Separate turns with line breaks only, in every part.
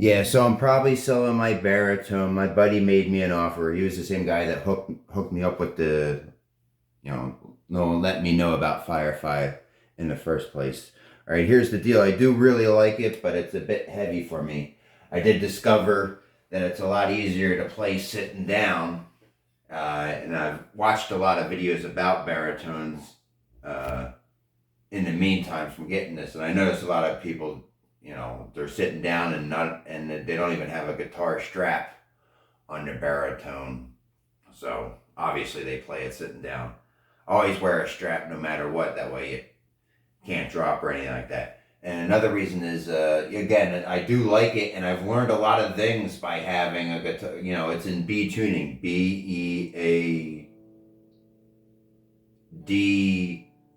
Yeah, so I'm probably selling my baritone. My buddy made me an offer. He was the same guy that hooked me up with the, no, let me know about Firefly in the first place. All right, here's the deal. I do really like it, but it's a bit heavy for me. I did discover that it's a lot easier to play sitting down, and I've watched a lot of videos about baritones uh, in the meantime from getting this, and I noticed a lot of people, they're sitting down and they don't even have a guitar strap on their baritone. So obviously they play it sitting down. Always wear a strap no matter what. That way it can't drop or anything like that. And another reason is, again, I do like it, and I've learned a lot of things by having a guitar. It's in B tuning, B-E-A-D,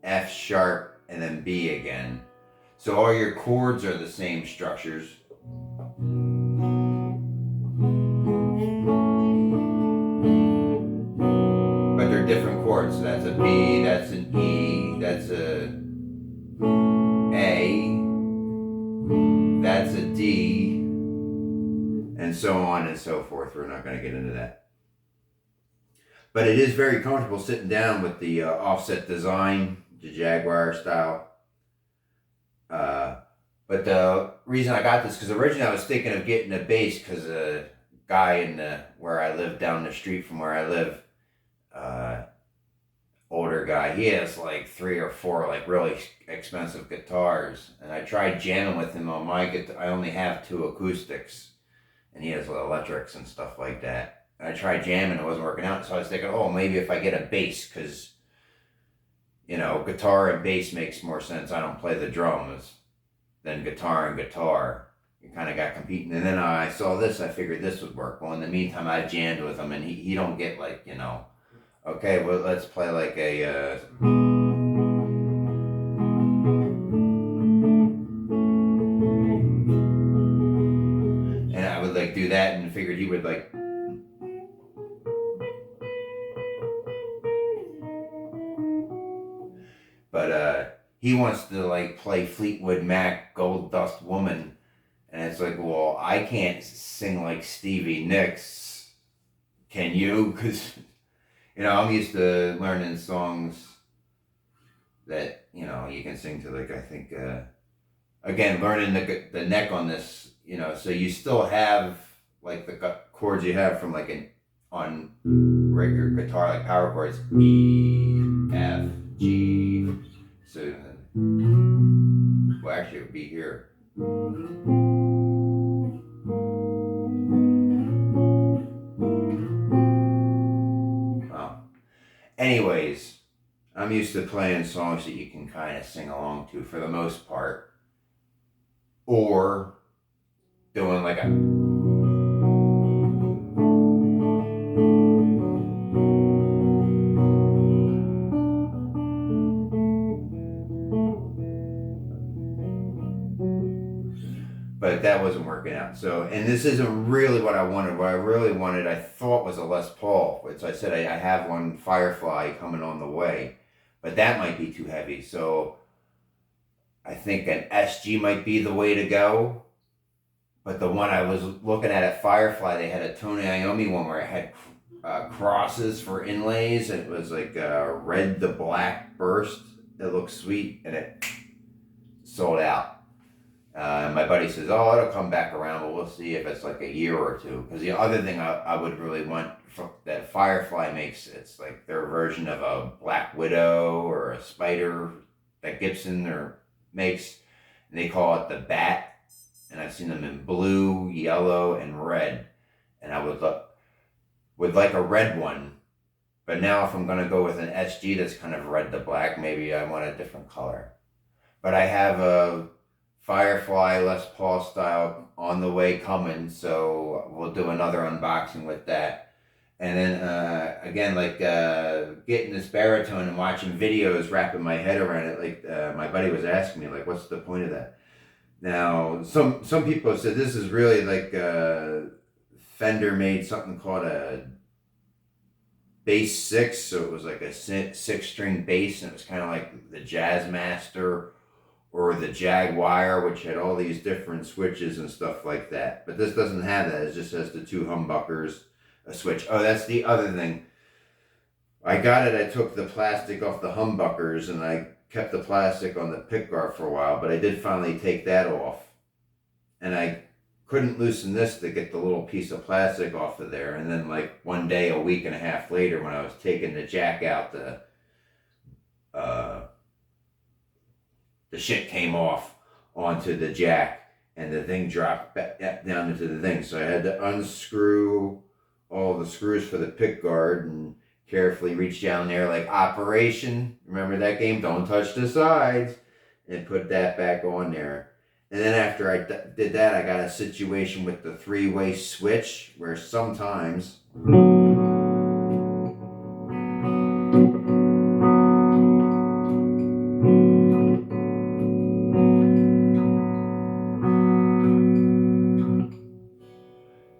F sharp, and then B again. So all your chords are the same structures. But they're different chords. So that's a B, that's an E, that's a that's a D, and so on and so forth. We're not going to get into that. But it is very comfortable sitting down with the offset design, the Jaguar style. But the reason I got this, because originally I was thinking of getting a bass, because a guy where I live down the street from where I live, older guy, he has like 3 or 4 like really expensive guitars, and I tried jamming with him on my guitar. I only have 2 acoustics, and he has electrics and stuff like that. And I tried jamming, it wasn't working out, so I was thinking, oh, maybe if I get a bass, because guitar and bass makes more sense. I don't play the drums than guitar and guitar. You kind of got competing. And then I saw this, I figured this would work. Well, in the meantime, I jammed with him, and he don't get like, okay, well, let's play like a, and I would like do that, and figured he would like, but he wants to like play Fleetwood Mac, Gold Dust Woman, and it's like, well, I can't sing like Stevie Nicks. Can you? Because I'm used to learning songs that, you can sing to, like, I think, again, learning the neck on this, so you still have, like, the chords you have from, like, on regular guitar, like power chords, E, F, G, so, well, actually, it would be here. Anyways, I'm used to playing songs that you can kind of sing along to for the most part, or doing like a, but that wasn't working out. So, and this isn't really what I wanted. What I really wanted, I thought, was a Les Paul, which I said I have one Firefly coming on the way, but that might be too heavy. So I think an SG might be the way to go. But the one I was looking at Firefly, they had a Tony Iommi one where it had crosses for inlays, and it was like red to black burst. It looked sweet, and it sold out. My buddy says, oh, it'll come back around, but we'll see if it's like a year or two. Because the other thing I would really want that Firefly makes, it's like their version of a Black Widow or a Spider that Gibson makes. And they call it the Bat. And I've seen them in blue, yellow, and red. And I would like a red one. But now if I'm going to go with an SG that's kind of red to black, maybe I want a different color. But I have a Firefly Les Paul style on the way coming, so we'll do another unboxing with that. And then again, like getting this baritone and watching videos, wrapping my head around it. Like my buddy was asking me, like, what's the point of that? Now, some people have said this is really like Fender made something called a bass 6, so it was like a 6-string bass, and it was kind of like the Jazz Master or the Jaguar, which had all these different switches and stuff like that. But this doesn't have that. It just has the 2 humbuckers, a switch. Oh, that's the other thing. I got it. I took the plastic off the humbuckers and I kept the plastic on the pickguard for a while, but I did finally take that off. And I couldn't loosen this to get the little piece of plastic off of there. And then like one day, a week and a half later, when I was taking the jack out, the shit came off onto the jack and the thing dropped back down into the thing. So I had to unscrew all the screws for the pick guard and carefully reach down there like Operation. Remember that game? Don't touch the sides. And put that back on there. And then after I did that, I got a situation with the 3-way switch where sometimes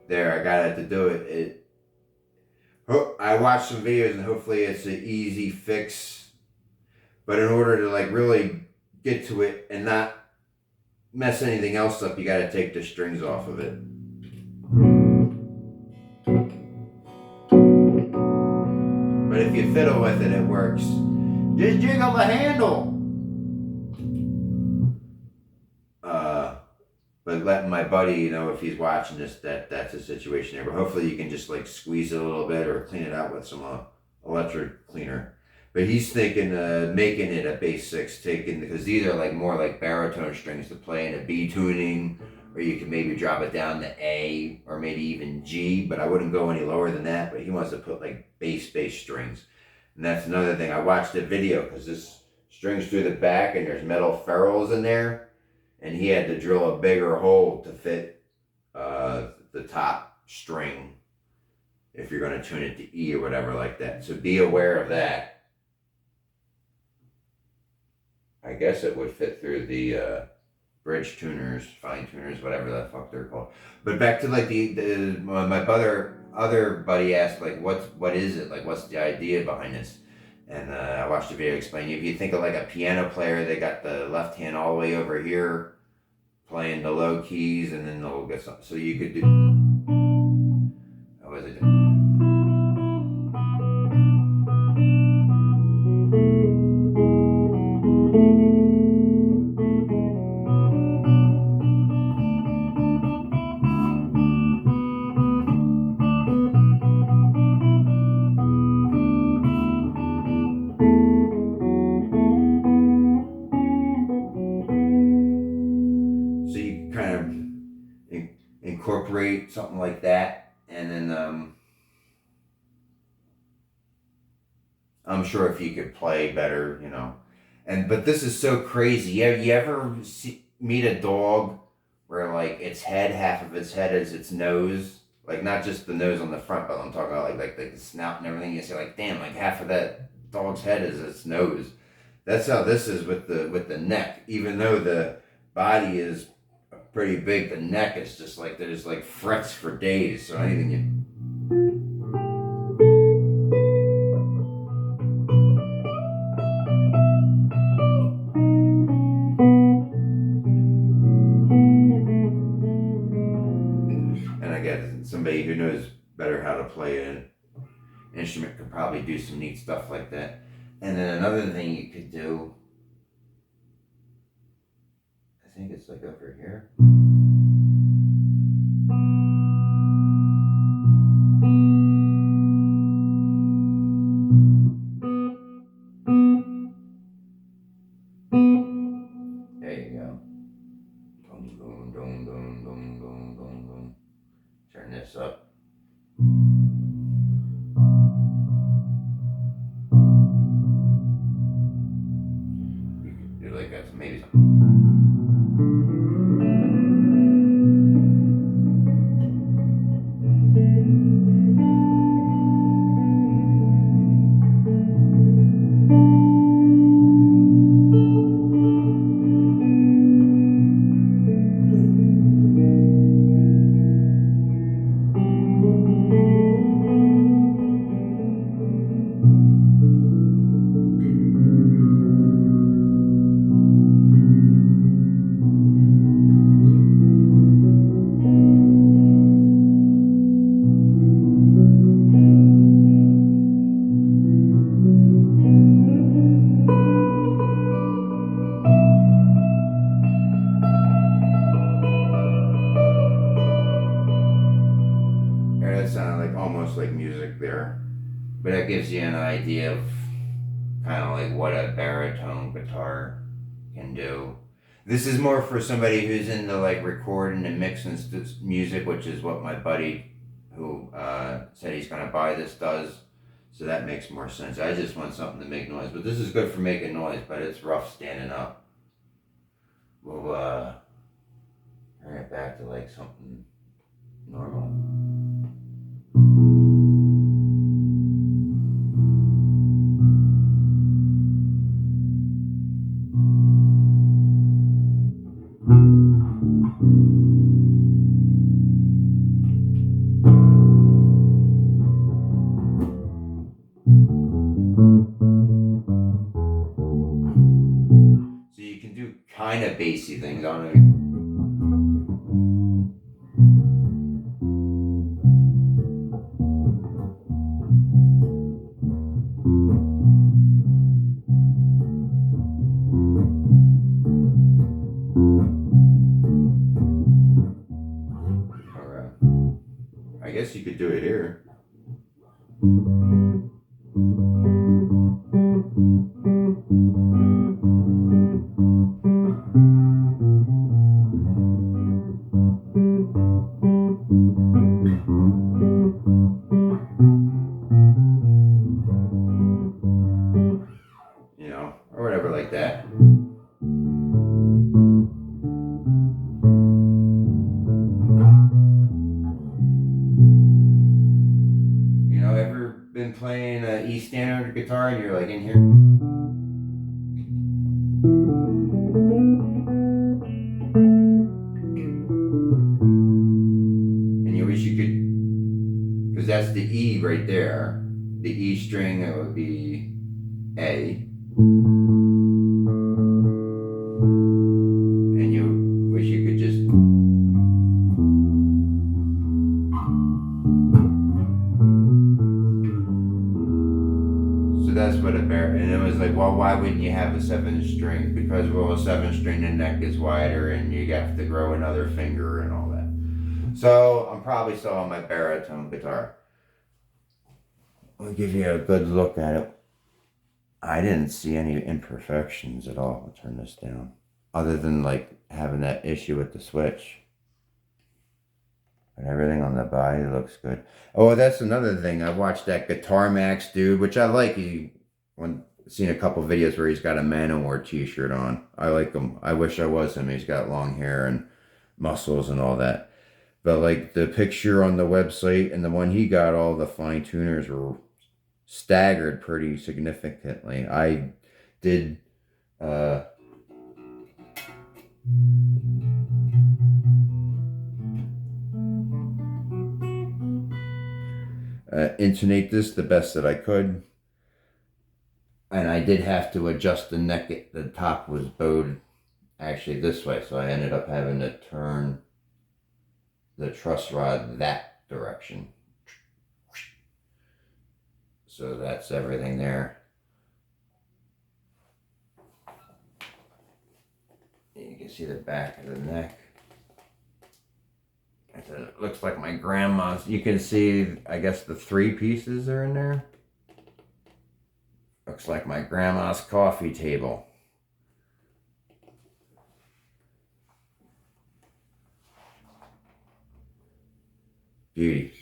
there, I got it to do it. I watched some videos and hopefully it's an easy fix. But in order to like really get to it and not mess anything else up, you got to take the strings off of it. But if you fiddle with it, it works. Just jiggle the handle. But letting my buddy know if he's watching this that's a situation there. But hopefully you can just like squeeze it a little bit or clean it out with some electric cleaner. But he's thinking making it a bass 6, because these are like more like baritone strings to play in a B tuning, or you can maybe drop it down to A or maybe even G, but I wouldn't go any lower than that. But he wants to put like bass strings. And that's another thing. I watched the video because this string's through the back and there's metal ferrules in there. And he had to drill a bigger hole to fit the top string if you're going to tune it to E or whatever like that. So be aware of that. I guess it would fit through the bridge tuners, fine tuners, whatever the fuck they're called. But back to like my other buddy asked like what is it, like what's the idea behind this? And I watched the video explaining. If you think of like a piano player, they got the left hand all the way over here playing the low keys, and then they'll get something. So you could do. How was it? Incorporate something like that, and then I'm sure if you could play better, but this is so crazy. You ever meet a dog where like half of its head is its nose, like not just the nose on the front, but I'm talking about like the snout and everything. You say like, damn, like half of that dog's head is its nose. That's how this is with the neck. Even though the body is pretty big, the neck is just like there's like frets for days. So anything and I guess somebody who knows better how to play an instrument could probably do some neat stuff like that. And then another thing you could do, I think it's like over here. There you go. Boom, boom, boom, boom, boom, boom, boom, boom. Turn this up. You could do like that, maybe something. music there. But that gives you an idea of kind of like what a baritone guitar can do. This is more for somebody who's into like recording and mixing music, which is what my buddy who said he's going to buy this does. So that makes more sense. I just want something to make noise. But this is good for making noise, but it's rough standing up. We'll bring it back to like something normal. So you can do kind of bassy things on it. I guess you could do it here. You know, or whatever like that. Been playing E standard guitar and you're like in here and you wish you could, because that's the E right there, the E string, that would be A, and you wish you could just that's what a baritone, and it was like, well, why wouldn't you have a 7-string? Because, well, a 7-string, the neck is wider and you have to grow another finger and all that. So I'm probably still on my baritone guitar. I'll give you a good look at it. I didn't see any imperfections at all. I'll turn this down. Other than like having that issue with the switch. But everything on the body looks good. Oh, that's another thing. I watched that Guitar Max dude, which I like. Seen a couple videos where he's got a Manowar t-shirt on. I like him. I wish I was him. He's got long hair and muscles and all that. But like the picture on the website and the one he got, all the fine tuners were staggered pretty significantly. I did intonate this the best that I could, and I did have to adjust the neck. The top was bowed actually this way, so I ended up having to turn the truss rod that direction. So that's everything there. You can see the back of the neck. It looks like my grandma's. You can see, I guess, the 3 pieces are in there. Looks like my grandma's coffee table. Beauty.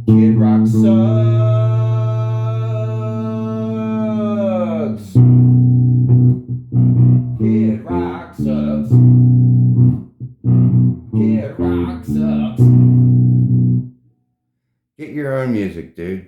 Kid Rock sucks. Kid Rock sucks. Kid Rock sucks. Get your own music, dude.